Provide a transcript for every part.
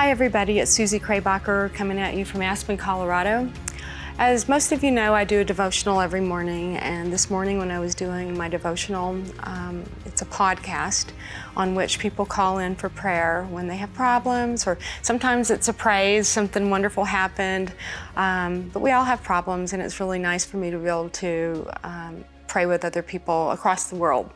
Hi everybody, it's Susie Krabacher coming at you from Aspen, Colorado. As most of you know, I do a devotional every morning, and this morning when I was doing my devotional, it's a podcast on which people call in for prayer when they have problems, or sometimes it's a praise, something wonderful happened, but we all have problems, and it's really nice for me to be able to pray with other people across the world.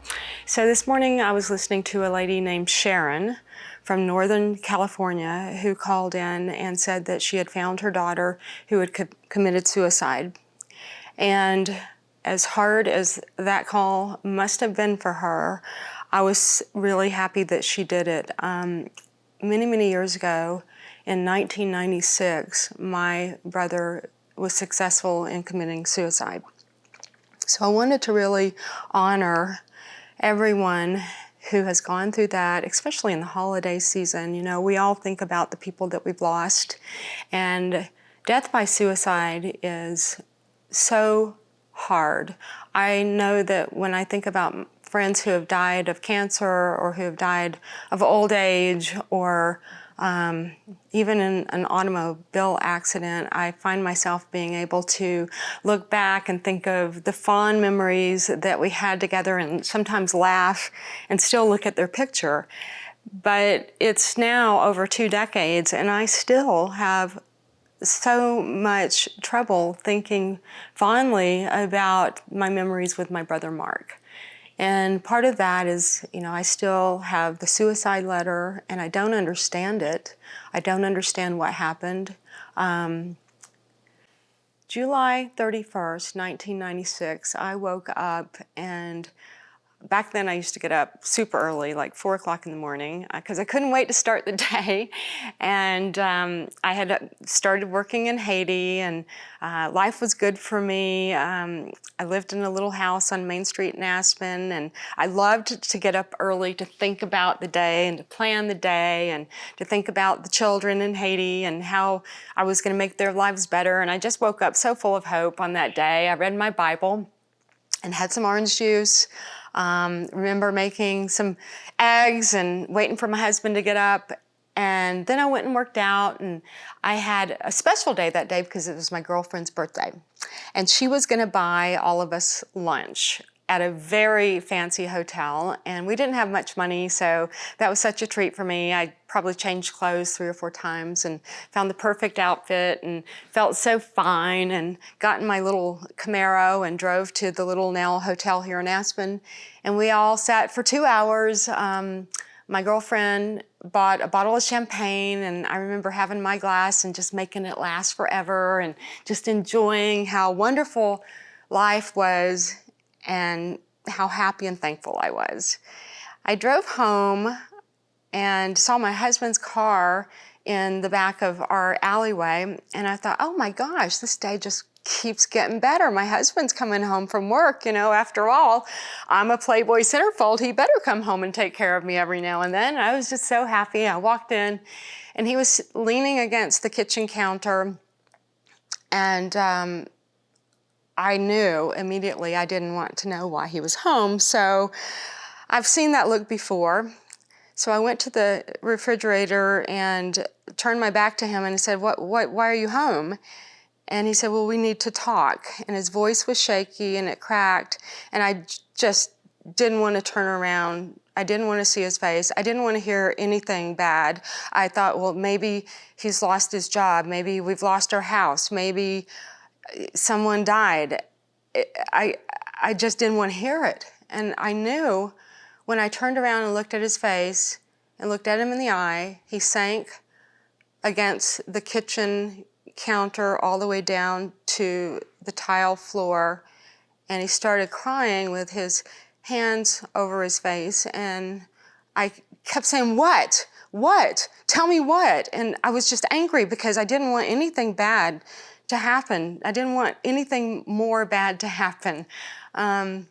So this morning I was listening to a lady named Sharon from Northern California who called in and said that she had found her daughter who had committed suicide. And as hard as that call must have been for her, I was really happy that she did it. Many years ago, in 1996, my brother was successful in committing suicide. So I wanted to really honor everyone who has gone through that, especially in the holiday season. You know, we all think about the people that we've lost, and death by suicide is so hard. I know that when I think about friends who have died of cancer or who have died of old age or even in an automobile accident, I find myself being able to look back and think of the fond memories that we had together and sometimes laugh and still look at their picture. But it's now over 2 decades and I still have so much trouble thinking fondly about my memories with my brother Mark. And part of that is, you know, I still have the suicide letter and I don't understand it. I don't understand what happened. July 31st, 1996, I woke up, and back then I used to get up super early, like 4 o'clock in the morning, because I couldn't wait to start the day. And I had started working in Haiti, and life was good for me. I lived in a little house on Main Street in Aspen, and I loved to get up early to think about the day and to plan the day and to think about the children in Haiti and how I was going to make their lives better. And I just woke up so full of hope on that day. I read my Bible and had some orange juice. Remember making some eggs and waiting for my husband to get up. And then I went and worked out, and I had a special day that day because it was my girlfriend's birthday. And she was gonna buy all of us lunch at a very fancy hotel, and we didn't have much money, so that was such a treat for me. I probably changed clothes 3 or 4 times and found the perfect outfit and felt so fine, and got in my little Camaro and drove to the Little Nell Hotel here in Aspen, and we all sat for 2 hours. My girlfriend bought a bottle of champagne, and I remember having my glass and just making it last forever and just enjoying how wonderful life was and how happy and thankful I was. I drove home and saw my husband's car in the back of our alleyway, and I thought, oh my gosh, this day just keeps getting better. My husband's coming home from work, you know, after all, I'm a Playboy centerfold. He better come home and take care of me every now and then. I was just so happy. I walked in, and he was leaning against the kitchen counter, and I knew immediately I didn't want to know why he was home. So I've seen that look before. So I went to the refrigerator and turned my back to him and said, why are you home? And he said, well, we need to talk. And his voice was shaky and it cracked. And I just didn't want to turn around. I didn't want to see his face. I didn't want to hear anything bad. I thought, well, maybe he's lost his job. Maybe we've lost our house. Maybe someone died. I just didn't want to hear it. And I knew when I turned around and looked at his face and looked at him in the eye, he sank against the kitchen counter all the way down to the tile floor, and he started crying with his hands over his face, and I kept saying, what? Tell me what? And I was just angry because I didn't want anything bad to happen. I didn't want anything more bad to happen. And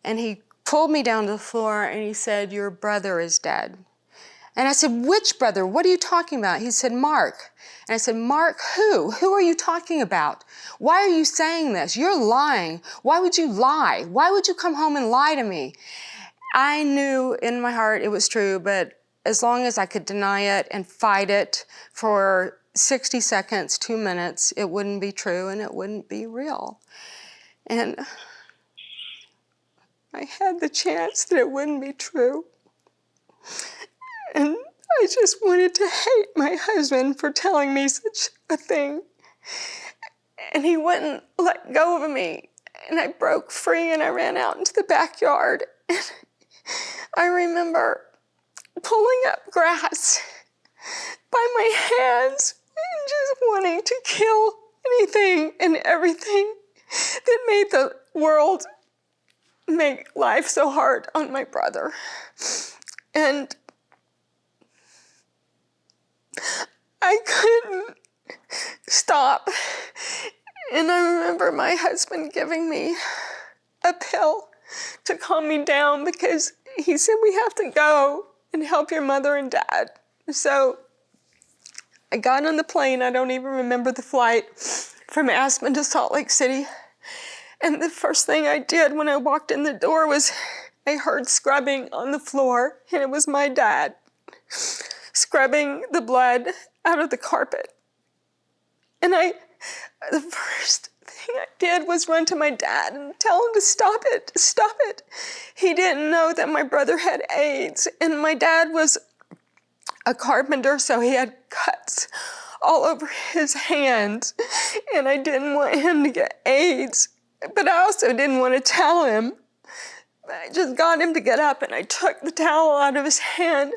he pulled me down to the floor and he said, your brother is dead. And I said, which brother? What are you talking about? He said, Mark. And I said, Mark who? Who are you talking about? Why are you saying this? You're lying. Why would you lie? Why would you come home and lie to me? I knew in my heart it was true, but as long as I could deny it and fight it for 60 seconds, 2 minutes, it wouldn't be true and it wouldn't be real. And I had the chance that it wouldn't be true. And I just wanted to hate my husband for telling me such a thing. And he wouldn't let go of me. And I broke free and I ran out into the backyard. And I remember pulling up grass by my hands and just wanting to kill anything and everything that made the world make life so hard on my brother. And I couldn't stop. And I remember my husband giving me a pill to calm me down because he said, we have to go and help your mother and dad. So I got on the plane. I don't even remember the flight from Aspen to Salt Lake City. And the first thing I did when I walked in the door was I heard scrubbing on the floor, and it was my dad scrubbing the blood out of the carpet. And the first thing I did was run to my dad and tell him to stop it, stop it. He didn't know that my brother had AIDS, and my dad was a carpenter, so he had cuts all over his hands, and I didn't want him to get AIDS, but I also didn't want to tell him. I just got him to get up, and I took the towel out of his hand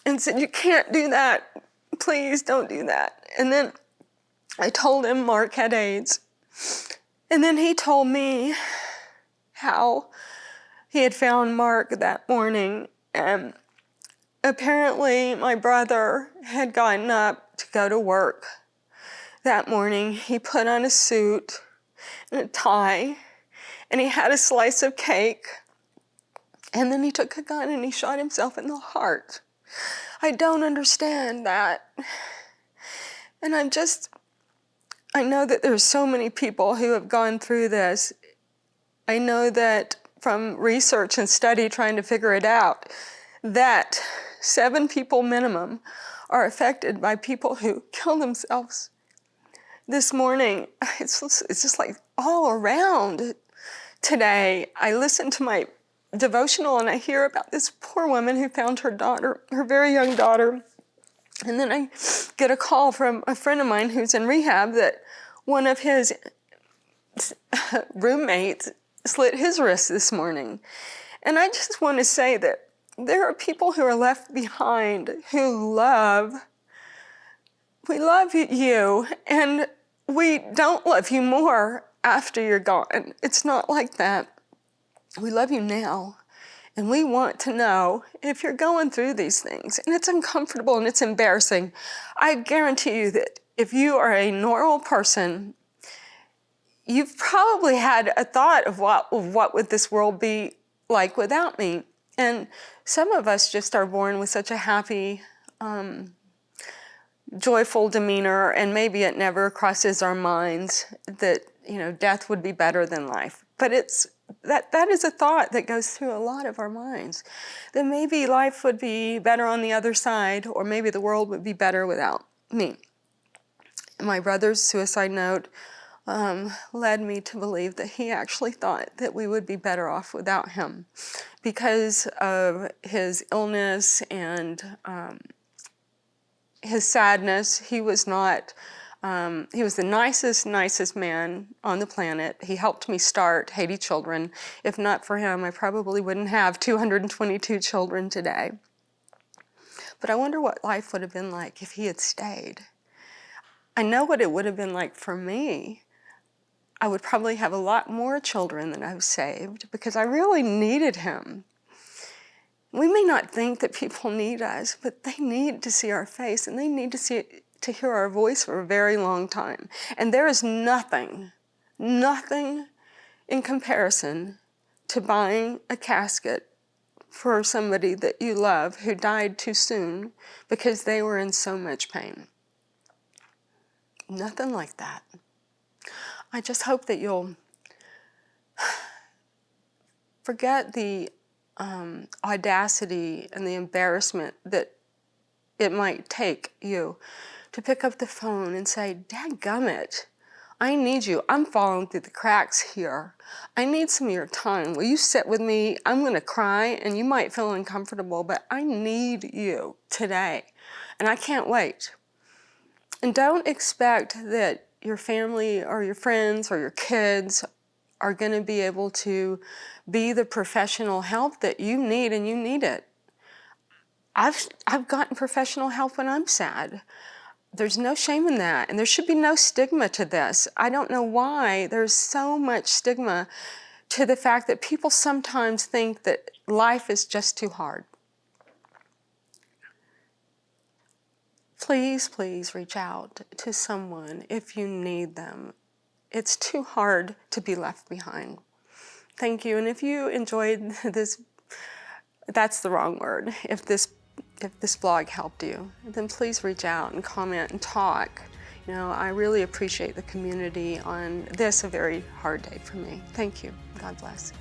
and said, you can't do that. Please don't do that. And then I told him Mark had AIDS. And then he told me how he had found Mark that morning. And apparently my brother had gotten up to go to work that morning. He put on a suit and a tie, and he had a slice of cake. And then he took a gun and he shot himself in the heart. I don't understand that. And I know that there's so many people who have gone through this. I know that from research and study trying to figure it out, that 7 people minimum are affected by people who kill themselves. This morning, it's just like all around today. I listened to my devotional and I hear about this poor woman who found her daughter, her very young daughter. And then I get a call from a friend of mine who's in rehab that one of his roommates slit his wrist this morning. And I just want to say that there are people who are left behind who we love you, and we don't love you more after you're gone. It's not like that. We love you now, and we want to know if you're going through these things, and it's uncomfortable and it's embarrassing. I guarantee you that if you are a normal person, you've probably had a thought of what would this world be like without me. And some of us just are born with such a happy, joyful demeanor, and maybe it never crosses our minds that, death would be better than life. But that is a thought that goes through a lot of our minds, that maybe life would be better on the other side, or maybe the world would be better without me. My brother's suicide note led me to believe that he actually thought that we would be better off without him because of his illness and his sadness. He was the nicest man on the planet. He helped me start Haiti Children. If not for him, I probably wouldn't have 222 children today. But I wonder what life would have been like if he had stayed. I know what it would have been like for me. I would probably have a lot more children than I've saved because I really needed him. We may not think that people need us, but they need to see our face, and they need to hear our voice for a very long time. And there is nothing in comparison to buying a casket for somebody that you love who died too soon because they were in so much pain. Nothing like that. I just hope that you'll forget the audacity and the embarrassment that it might take you to pick up the phone and say, "Dadgummit, I need you. I'm falling through the cracks here. I need some of your time. Will you sit with me? I'm going to cry, and you might feel uncomfortable, but I need you today, and I can't wait." And don't expect that your family or your friends or your kids are going to be able to be the professional help that you need, and you need it. I've gotten professional help when I'm sad. There's no shame in that, and there should be no stigma to this. I don't know why there's so much stigma to the fact that people sometimes think that life is just too hard. Please, please reach out to someone if you need them. It's too hard to be left behind. Thank you, and if you enjoyed this, that's the wrong word, if this blog helped you, then please reach out and comment and talk. You know, I really appreciate the community on this, a very hard day for me. Thank you. God bless.